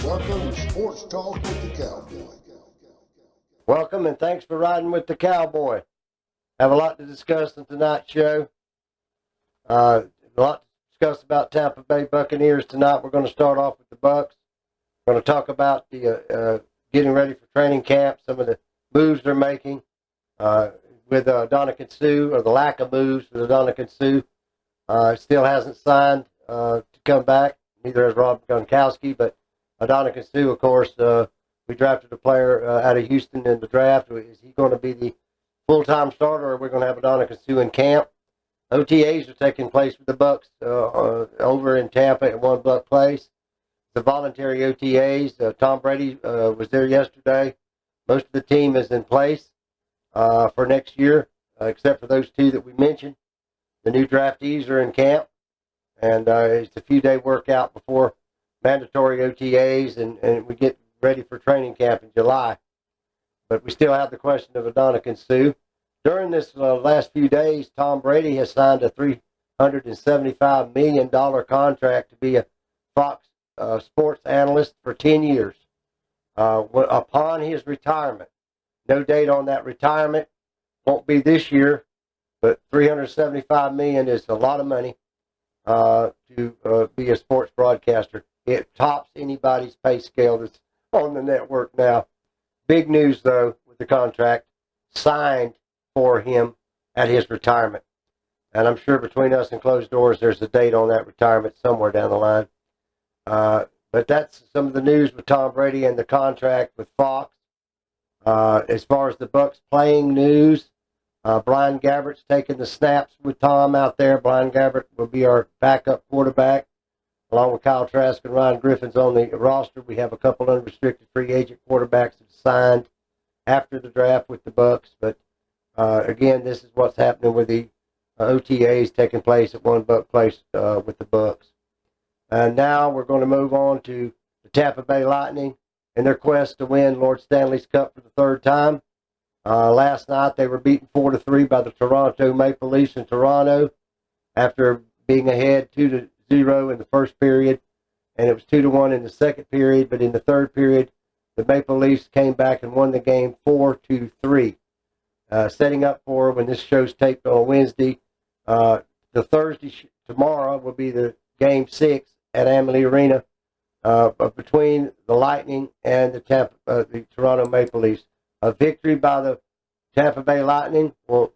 Welcome to Sports Talk with the Cowboy. Welcome and thanks for riding with the Cowboy. Have a lot to discuss in tonight's show. A lot to discuss about Tampa Bay Buccaneers tonight. We're going to start off with the Bucs. We're going to talk about the getting ready for training camp, some of the moves they're making with Dominican Sue, or the lack of moves with Dominican Sue. Still hasn't signed to come back. Neither has Rob Gronkowski, but Dominican Sue, of course, we drafted a player out of Houston in the draft. Is he going to be the full-time starter, or are we going to have Dominican Sue in camp? OTAs are taking place with the Bucs over in Tampa at One Buck Place. The voluntary OTAs. Tom Brady was there yesterday. Most of the team is in place for next year, except for those two that we mentioned. The new draftees are in camp, and it's a few-day workout before mandatory OTAs, and we get ready for training camp in July. But we still have the question of Dominican Sue. During this last few days, Tom Brady has signed a $375 million contract to be a Fox sports analyst for 10 years upon his retirement. No date on that retirement. Won't be this year, but $375 million is a lot of money to be a sports broadcaster. It tops anybody's pay scale that's on the network now. Big news, though, with the contract signed for him at his retirement. And I'm sure between us and closed doors, there's a date on that retirement somewhere down the line. But that's some of the news with Tom Brady and the contract with Fox. As far as the Bucs playing news, Brian Gabbert's taking the snaps with Tom out there. Brian Gabbert will be our backup quarterback, along with Kyle Trask and Ryan Griffin's on the roster. We have a couple unrestricted free agent quarterbacks that signed after the draft with the Bucs. But again, this is what's happening with the OTAs taking place at One Buck Place with the Bucs. And now we're going to move on to the Tampa Bay Lightning and their quest to win Lord Stanley's Cup for the third time. Last night they were beaten 4-3 by the Toronto Maple Leafs in Toronto after being ahead 2-0 in the first period, and it was 2-1 in the second period. But in the third period, the Maple Leafs came back and won the game 4-3. Setting up for when this show's taped on Wednesday, the Thursday tomorrow will be the game 6 at Amalie Arena between the Lightning and the Toronto Maple Leafs. A victory by the Tampa Bay Lightning will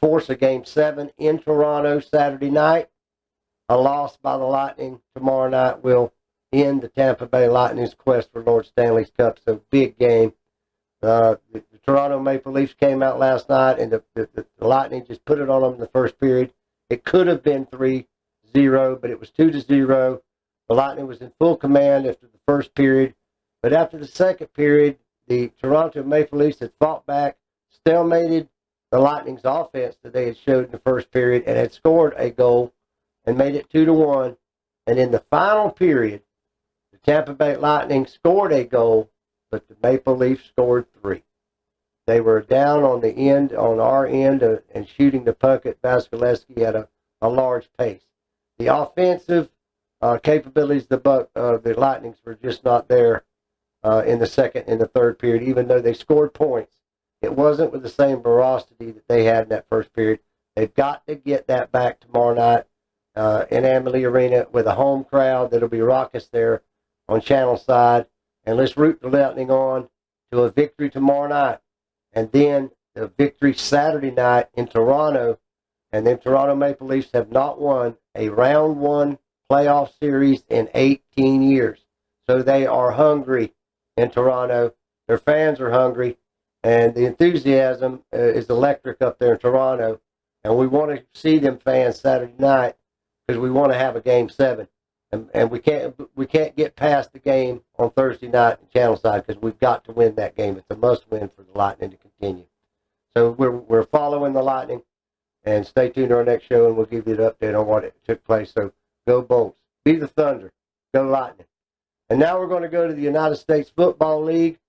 force a game 7 in Toronto Saturday night. A loss by the Lightning tomorrow night will end the Tampa Bay Lightning's quest for Lord Stanley's Cup. So big game. The Toronto Maple Leafs came out last night, and the Lightning just put it on them in the first period. It could have been 3-0, but it was 2-0. The Lightning was in full command after the first period. But after the second period, the Toronto Maple Leafs had fought back, stalemated the Lightning's offense that they had showed in the first period, and had scored a goal and made it 2-1. And in the final period, the Tampa Bay Lightning scored a goal, but the Maple Leafs scored 3. They were down on our end, and shooting the puck at Vasilevsky at a large pace. The offensive capabilities of the Lightnings were just not there in the second and the third period, even though they scored points. It wasn't with the same ferocity that they had in that first period. They've got to get that back tomorrow night in Amalie Arena with a home crowd that'll be raucous there on Channel Side. And let's root the Lightning on to a victory tomorrow night. And then the victory Saturday night in Toronto. And then Toronto Maple Leafs have not won a round 1 playoff series in 18 years. So they are hungry in Toronto. Their fans are hungry. And the enthusiasm is electric up there in Toronto. And we want to see them fans Saturday night because we want to have a game 7. And we can't get past the game on Thursday night in Channel Side because we've got to win that game. It's a must-win for the Lightning to continue. So we're following the Lightning, and stay tuned to our next show, and we'll give you an update on what took place. So go Bolts. Be the Thunder. Go Lightning. And now we're going to go to the United States Football League.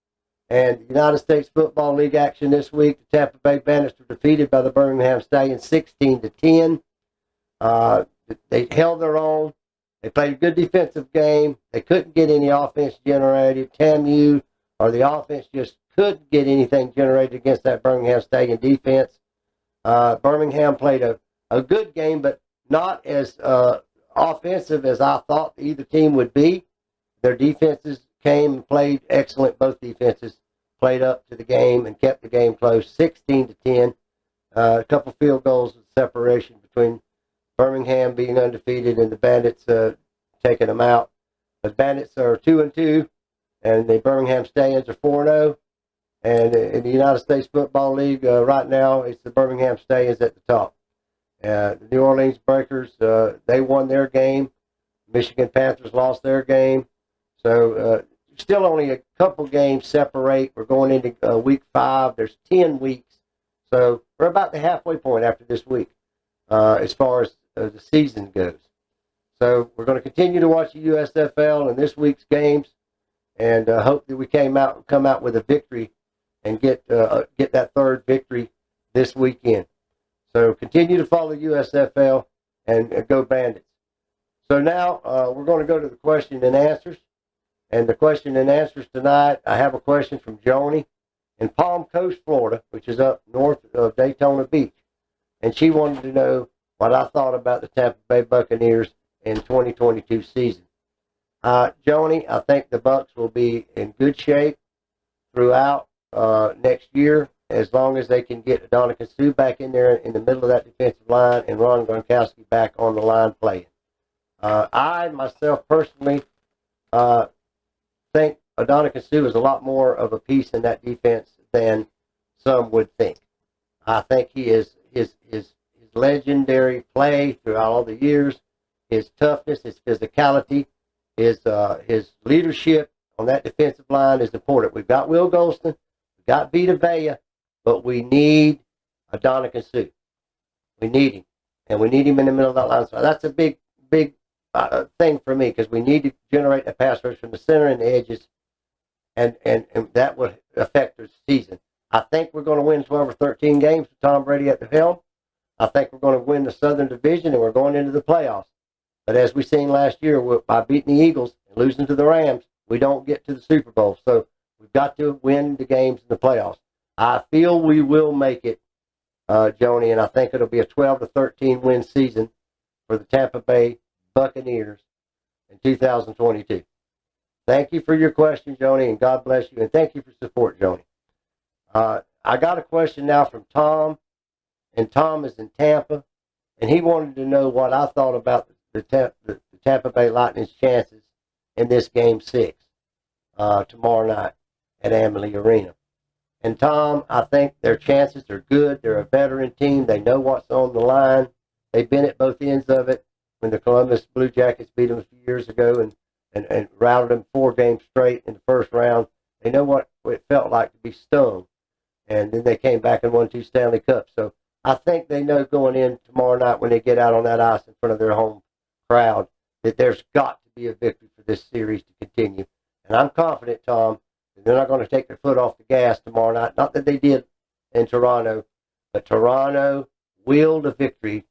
And the United States Football League action this week, the Tampa Bay Bandits were defeated by the Birmingham Stallions 16-10. They held their own. They played a good defensive game. They couldn't get any offense generated. TAMU or the offense just couldn't get anything generated against that Birmingham Stallion defense. Birmingham played a good game, but not as offensive as I thought either team would be. Their defenses came and played excellent. Both defenses played up to the game and kept the game close, 16-10. A couple field goals of separation between Birmingham being undefeated and the Bandits taking them out. The Bandits are 2-2, and the Birmingham Stallions are 4-0. And in the United States Football League right now, it's the Birmingham Stallions at the top. The New Orleans Breakers, they won their game. Michigan Panthers lost their game. So still only a couple games separate. We're going into week 5. There's 10 weeks. So we're about the halfway point after this week as far as the season goes. So we're going to continue to watch the USFL and this week's games and hope that we come out with a victory and get that third victory this weekend. So continue to follow USFL and go Bandits. So now we're going to go to the question and answers. And the question and answers tonight, I have a question from Joni in Palm Coast, Florida, which is up north of Daytona Beach. And she wanted to know what I thought about the Tampa Bay Buccaneers in 2022 season. Joni, I think the Bucs will be in good shape throughout next year, as long as they can get Adonica Sue back in there in the middle of that defensive line and Ron Gronkowski back on the line playing. I, myself, personally, think Adonica Sue is a lot more of a piece in that defense than some would think. I think he is his legendary play throughout all the years, his toughness, his physicality, his leadership on that defensive line is important. We've got Will Golston, we've got Vita Vea, but we need Adonica Sue. We need him, and we need him in the middle of that line. So that's a big thing for me, because we need to generate a pass rush from the center and the edges, and that would affect the season. I think we're going to win 12 or 13 games with Tom Brady at the helm. I think we're going to win the Southern Division, and we're going into the playoffs. But as we seen last year, by beating the Eagles and losing to the Rams, we don't get to the Super Bowl. So we've got to win the games in the playoffs. I feel we will make it, Joni, and I think it'll be a 12 to 13 win season for the Tampa Bay Buccaneers in 2022. Thank you for your question, Joni, and God bless you, and thank you for support, Joni. I got a question now from Tom, and Tom is in Tampa, and he wanted to know what I thought about the Tampa Bay Lightning's chances in this Game 6 tomorrow night at Amalie Arena. And Tom, I think their chances are good. They're a veteran team. They know what's on the line. They've been at both ends of it. When the Columbus Blue Jackets beat them a few years ago and routed them 4 games straight in the first round, they know what it felt like to be stung. And then they came back and won 2 Stanley Cups. So I think they know going in tomorrow night when they get out on that ice in front of their home crowd that there's got to be a victory for this series to continue. And I'm confident, Tom, that they're not going to take their foot off the gas tomorrow night. Not that they did in Toronto, but Toronto willed a victory.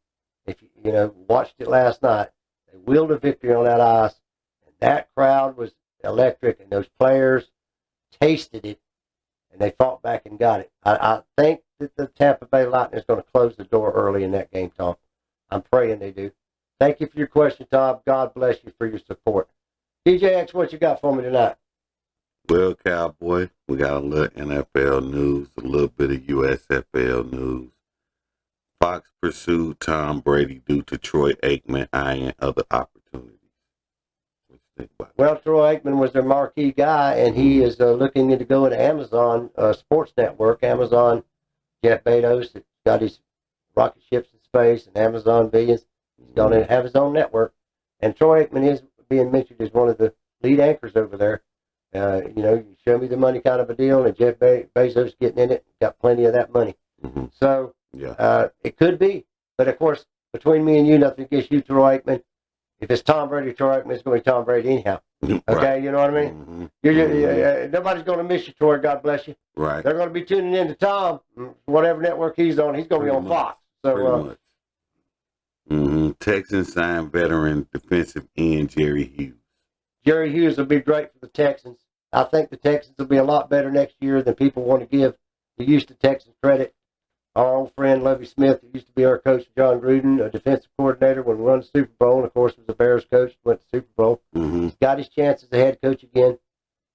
If you watched it last night, they willed a victory on that ice, and that crowd was electric, and those players tasted it, and they fought back and got it. I think that the Tampa Bay Lightning is going to close the door early in that game, Tom. I'm praying they do. Thank you for your question, Tom. God bless you for your support. TJX, what you got for me tonight? Well, Cowboy, we got a little NFL news, a little bit of USFL news. Fox pursued Tom Brady due to Troy Aikman eyeing other opportunities. What you think about that? Well, Troy Aikman was their marquee guy, and he is looking into going to Amazon Sports Network. Amazon, Jeff Bezos, got his rocket ships in space and Amazon billions. He's going to have his own network. And Troy Aikman is being mentioned as one of the lead anchors over there. You show me the money kind of a deal, and Jeff Bezos getting in it, got plenty of that money. Mm-hmm. So yeah. It could be. But, of course, between me and you, nothing against you, Troy Aikman. If it's Tom Brady, Troy Aikman, it's going to be Tom Brady anyhow. Okay, Right. You know what I mean? Mm-hmm. Nobody's going to miss you, Troy. God bless you. Right. They're going to be tuning in to Tom. Whatever network he's on, he's going to be on Fox. So, Pretty much. Texans signed veteran defensive end Jerry Hughes. Jerry Hughes will be great for the Texans. I think the Texans will be a lot better next year than people want to give the Houston Texans credit. Our old friend Lovie Smith, who used to be our coach, John Gruden, a defensive coordinator when we won the Super Bowl, and of course was the Bears coach, went to the Super Bowl. He's got his chance as a head coach again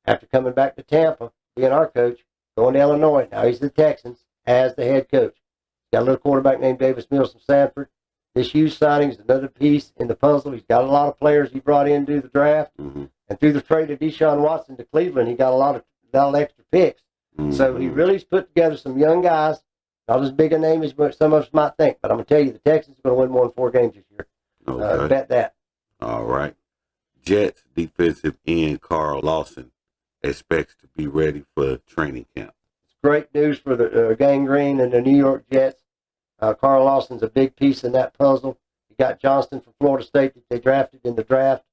after coming back to Tampa, being our coach, going to Illinois. Now he's the Texans as the head coach. He's got a little quarterback named Davis Mills from Sanford. This Hughes signing is another piece in the puzzle. He's got a lot of players he brought in through the draft. And through the trade of Deshaun Watson to Cleveland, he got a lot of extra picks. So he really's put together some young guys. Not as big a name as some of us might think, but I'm going to tell you, the Texans are going to win more than 4 games this year. Okay. Bet that. All right. Jets defensive end Carl Lawson expects to be ready for training camp. It's great news for the Gang Green and the New York Jets. Carl Lawson's a big piece in that puzzle. You got Johnston from Florida State that they drafted in the draft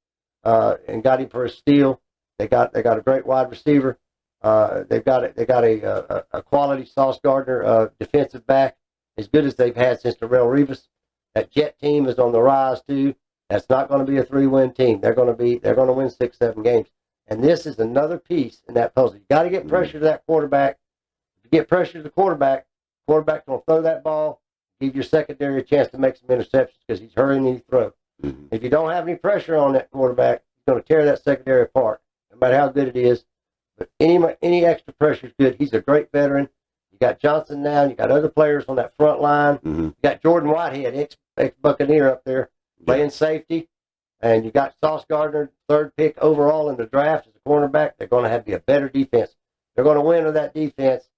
and got him for a steal. They got a great wide receiver. They've got a quality Sauce Gardner defensive back as good as they've had since Darrelle Revis. That Jet team is on the rise too. That's not going to be a 3-win team. They're going to win 6-7 games. And this is another piece in that puzzle. You got to get pressure to that quarterback. If you get pressure to the quarterback's going to throw that ball, give your secondary a chance to make some interceptions because he's hurrying and he throws. If you don't have any pressure on that quarterback, he's going to tear that secondary apart, no matter how good it is. But any extra pressure is good. He's a great veteran. You got Johnson now. You got other players on that front line. You got Jordan Whitehead, ex-Buccaneer up there, playing safety. And you got Sauce Gardner, 3rd pick overall in the draft as a cornerback. They're going to have to be a better defense. They're going to win with that defense.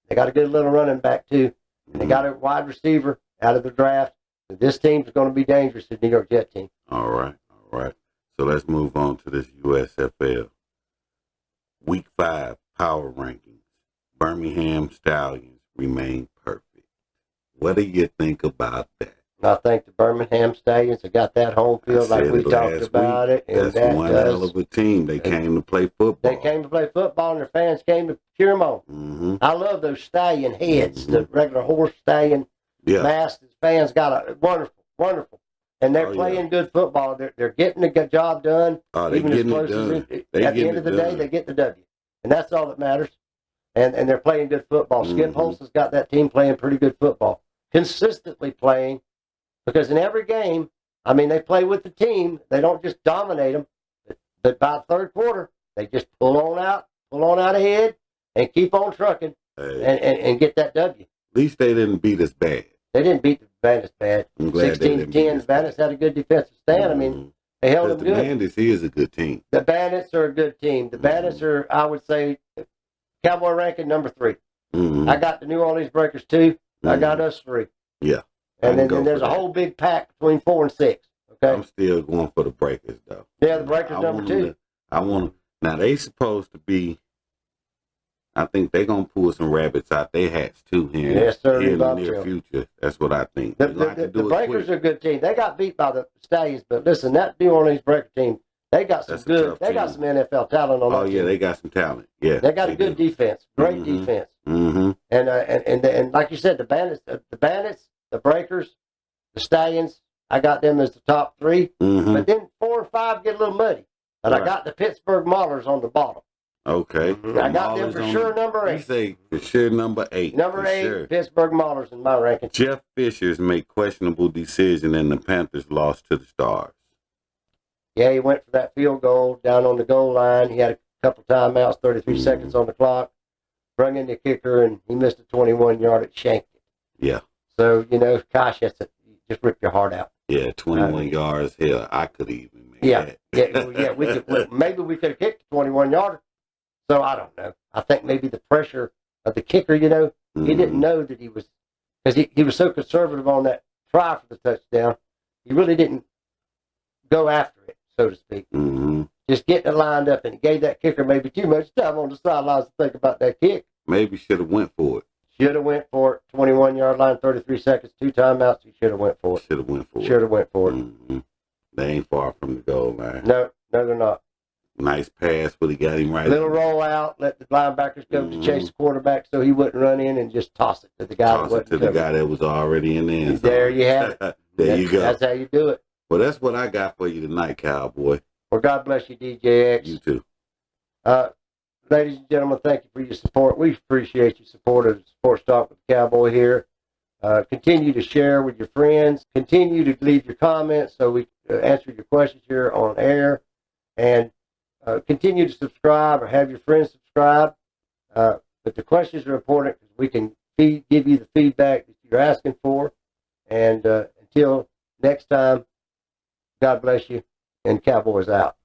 They got a good little running back, too. And they got a wide receiver out of the draft. So this team's going to be dangerous, the New York Jet team. All right. So let's move on to this USFL. Week 5 power rankings. Birmingham Stallions remain perfect. What do you think about that? I think the Birmingham Stallions have got that home field like we talked about it. And that's one hell of a team. They came to play football. They came to play football, and their fans came to cheer them on. I love those stallion heads, the regular horse stallion masks. The fans got a wonderful. And they're playing good football. They're getting the job done. Even as close as at the end of the day, they get the W. And that's all that matters. And they're playing good football. Skip Holtz has got that team playing pretty good football. Consistently playing. Because in every game, I mean, they play with the team. They don't just dominate them. But by the 3rd quarter, they just pull on out ahead and keep on trucking and get that W. At least they didn't beat us bad. They didn't beat the Bandits bad. I'm glad 16-10. The Bandits had a good defensive stand. I mean, they held them good. The Bandits is a good team. The Bandits are a good team. The Bandits are, I would say, Cowboy ranking number 3. I got the New Orleans Breakers 2. I got us 3. Yeah. And then there's a whole big pack between 4 and 6. Okay. I'm still going for the Breakers, though. Yeah, the Breakers number 2. Now, they supposed to be, I think they're going to pull some rabbits out their hats, too, here in the near future. That's what I think. The Breakers are a good team. They got beat by the Stallions, but listen, that New Orleans Breaker team, they got some NFL talent on that team. They got some talent. Yeah. They got a good defense. Great defense. And like you said, the Bandits, the Breakers, the Stallions, I got them as the top 3. But then 4 and 5 get a little muddy. And I got the Pittsburgh Maulers on the bottom. Okay. I got them for sure number 8. You say for sure number 8. Number 8, Pittsburgh Maulers in my ranking. Jeff Fisher's made questionable decision and the Panthers lost to the Stars. Yeah, he went for that field goal down on the goal line. He had a couple timeouts, 33 seconds on the clock. Brought in the kicker, and he missed a 21-yard at shanked it. Yeah. So, gosh, you just rip your heart out. Yeah, 21 yards. Hell, I could even make that. Maybe we could have kicked a 21-yarder. So I don't know. I think maybe the pressure of the kicker, he didn't know that he was, because he was so conservative on that try for the touchdown. He really didn't go after it, so to speak. Just getting it lined up, and he gave that kicker maybe too much time on the sidelines to think about that kick. Maybe should have went for it. Should have went for it. 21-yard line, 33 seconds, 2 timeouts. He should have went for it. Should have went for it. They ain't far from the goal line. No, they're not. Nice pass, but he got him right. Little roll out, let the linebackers go to chase the quarterback so he wouldn't run in and just toss it to the guy that was already in there. There you have it. There you go. That's how you do it. Well, that's what I got for you tonight, cowboy. Well, God bless you, DJX. You too. Ladies and gentlemen, thank you for your support. We appreciate your support of Sports Talk with the Cowboy here. Continue to share with your friends. Continue to leave your comments so we answer your questions here on air. And continue to subscribe or have your friends subscribe. But the questions are important because we can give you the feedback that you're asking for. And until next time, God bless you, and Cowboys out.